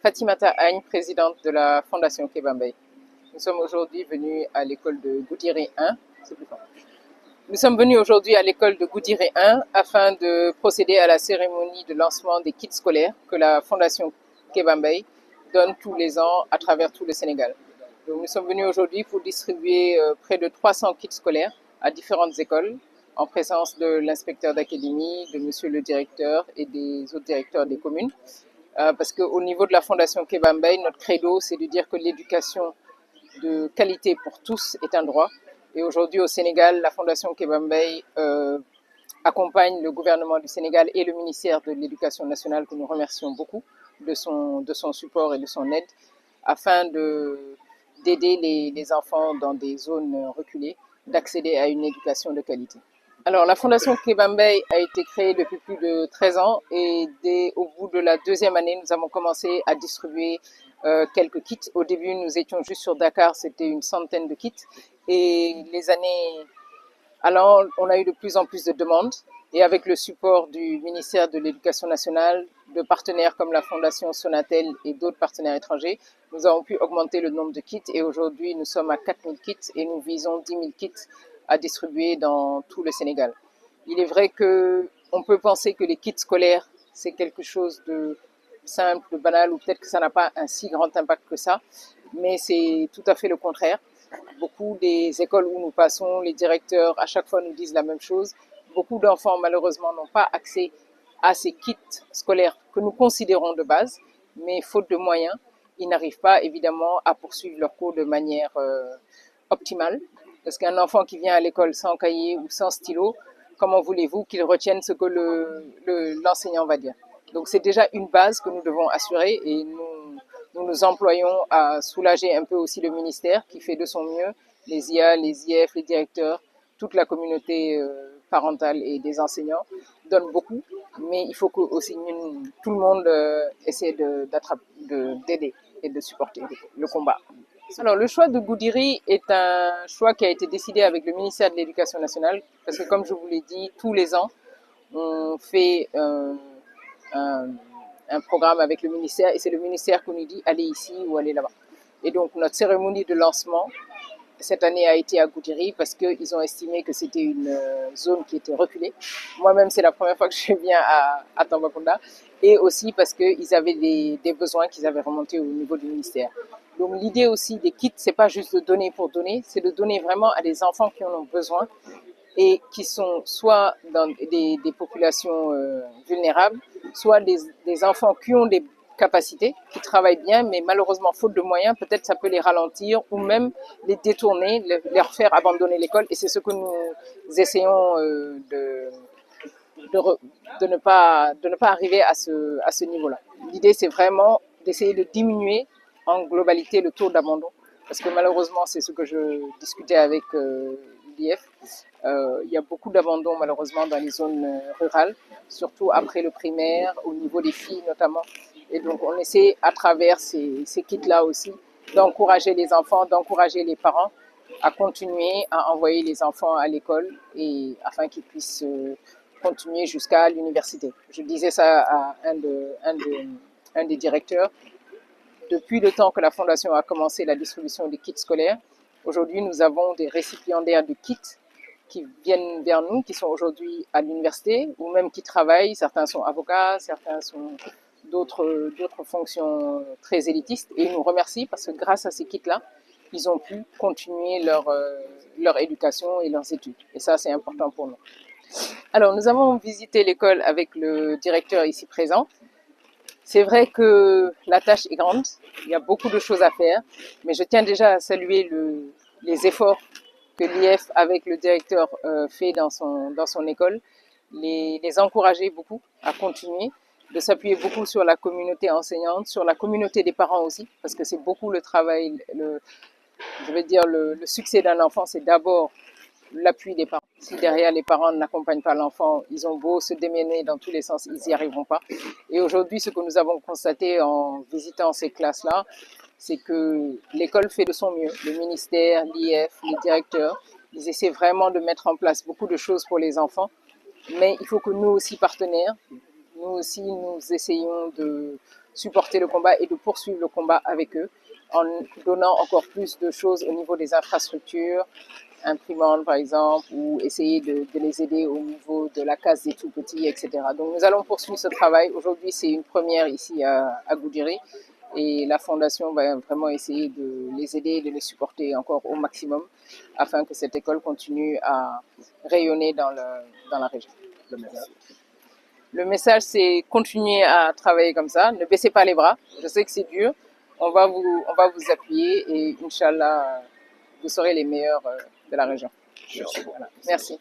Fatimata Agne, présidente de la Fondation Kebambey. Nous sommes aujourd'hui venus à l'école de Goudiri 1. Nous sommes venus aujourd'hui à l'école de Goudiri 1 afin de procéder à la cérémonie de lancement des kits scolaires que la Fondation Kebambey donne tous les ans à travers tout le Sénégal. Donc nous sommes venus aujourd'hui pour distribuer près de 300 kits scolaires à différentes écoles en présence de l'inspecteur d'académie, de monsieur le directeur et des autres directeurs des communes. Parce qu'au niveau de la Fondation Kebambey, notre credo, c'est de dire que l'éducation de qualité pour tous est un droit. Et aujourd'hui, au Sénégal, la Fondation Kebambey accompagne le gouvernement du Sénégal et le ministère de l'Éducation nationale, que nous remercions beaucoup de son support et de son aide, afin d'aider les enfants dans des zones reculées d'accéder à une éducation de qualité. Alors, la Fondation Kebambey a été créée depuis plus de 13 ans et au bout de la deuxième année, nous avons commencé à distribuer quelques kits. Au début, nous étions juste sur Dakar, c'était une centaine de kits. Et les années allant, on a eu de plus en plus de demandes. Et avec le support du ministère de l'Éducation nationale, de partenaires comme la Fondation Sonatel et d'autres partenaires étrangers, nous avons pu augmenter le nombre de kits. Et aujourd'hui, nous sommes à 4000 kits et nous visons 10 000 kits à distribuer dans tout le Sénégal. Il est vrai qu'on peut penser que les kits scolaires, c'est quelque chose de simple, de banal, ou peut-être que ça n'a pas un si grand impact que ça, mais c'est tout à fait le contraire. Beaucoup des écoles où nous passons, les directeurs à chaque fois nous disent la même chose. Beaucoup d'enfants malheureusement n'ont pas accès à ces kits scolaires que nous considérons de base, mais faute de moyens, ils n'arrivent pas évidemment à poursuivre leurs cours de manière optimale. Parce qu'un enfant qui vient à l'école sans cahier ou sans stylo, comment voulez-vous qu'il retienne ce que l'enseignant va dire? Donc c'est déjà une base que nous devons assurer et nous employons à soulager un peu aussi le ministère qui fait de son mieux, les IA, les IF, les directeurs, toute la communauté parentale et des enseignants donnent beaucoup, mais il faut que aussi tout le monde essaie d'aider et de supporter le combat. Alors, le choix de Goudiri est un choix qui a été décidé avec le ministère de l'Éducation nationale, parce que comme je vous l'ai dit, tous les ans, on fait un programme avec le ministère et c'est le ministère qui nous dit allez ici ou allez là-bas. Et donc, notre cérémonie de lancement, cette année, a été à Goudiri parce qu'ils ont estimé que c'était une zone qui était reculée. Moi-même, c'est la première fois que je viens à Tambacounda. Et aussi parce qu'ils avaient des besoins qu'ils avaient remontés au niveau du ministère. Donc l'idée aussi des kits, c'est pas juste de donner pour donner, c'est de donner vraiment à des enfants qui en ont besoin et qui sont soit dans des populations vulnérables, soit des enfants qui ont des capacités, qui travaillent bien, mais malheureusement, faute de moyens, peut-être ça peut les ralentir ou même les détourner, leur faire abandonner l'école. Et c'est ce que nous essayons de ne pas arriver à ce niveau-là. L'idée, c'est vraiment d'essayer de diminuer en globalité le taux d'abandon. Parce que malheureusement, c'est ce que je discutais avec l'IF. Il y a beaucoup d'abandon malheureusement dans les zones rurales, surtout après le primaire, au niveau des filles notamment. Et donc on essaie à travers ces kits-là aussi d'encourager les enfants, d'encourager les parents à continuer à envoyer les enfants à l'école et afin qu'ils puissent continuer jusqu'à l'université. Je disais ça à un des directeurs. Depuis le temps que la Fondation a commencé la distribution des kits scolaires, aujourd'hui nous avons des récipiendaires de kits qui viennent vers nous, qui sont aujourd'hui à l'université ou même qui travaillent. Certains sont avocats, certains sont d'autres fonctions très élitistes et ils nous remercient parce que grâce à ces kits-là, ils ont pu continuer leur éducation et leurs études. Et ça, c'est important pour nous. Alors, nous avons visité l'école avec le directeur ici présent. C'est vrai que la tâche est grande, il y a beaucoup de choses à faire, mais je tiens déjà à saluer les efforts que l'IF avec le directeur fait dans son école, les encourager beaucoup à continuer, de s'appuyer beaucoup sur la communauté enseignante, sur la communauté des parents aussi, parce que c'est beaucoup le travail, je veux dire le succès d'un enfant, c'est d'abord l'appui des parents. Si derrière les parents n'accompagnent pas l'enfant, ils ont beau se démener dans tous les sens, ils n'y arriveront pas. Et aujourd'hui, ce que nous avons constaté en visitant ces classes-là, c'est que l'école fait de son mieux. Le ministère, l'IF, les directeurs, ils essaient vraiment de mettre en place beaucoup de choses pour les enfants. Mais il faut que nous aussi, partenaires, nous aussi, nous essayons supporter le combat et de poursuivre le combat avec eux en donnant encore plus de choses au niveau des infrastructures, imprimantes par exemple, ou essayer de les aider au niveau de la case des tout-petits, etc. Donc nous allons poursuivre ce travail. Aujourd'hui, c'est une première ici à Goudiri et la Fondation va vraiment essayer de les aider, de les supporter encore au maximum afin que cette école continue à rayonner dans la région. Le message, c'est continuer à travailler comme ça, ne baissez pas les bras. Je sais que c'est dur, on va vous appuyer et Inch'Allah, vous serez les meilleurs de la région. Voilà. Merci.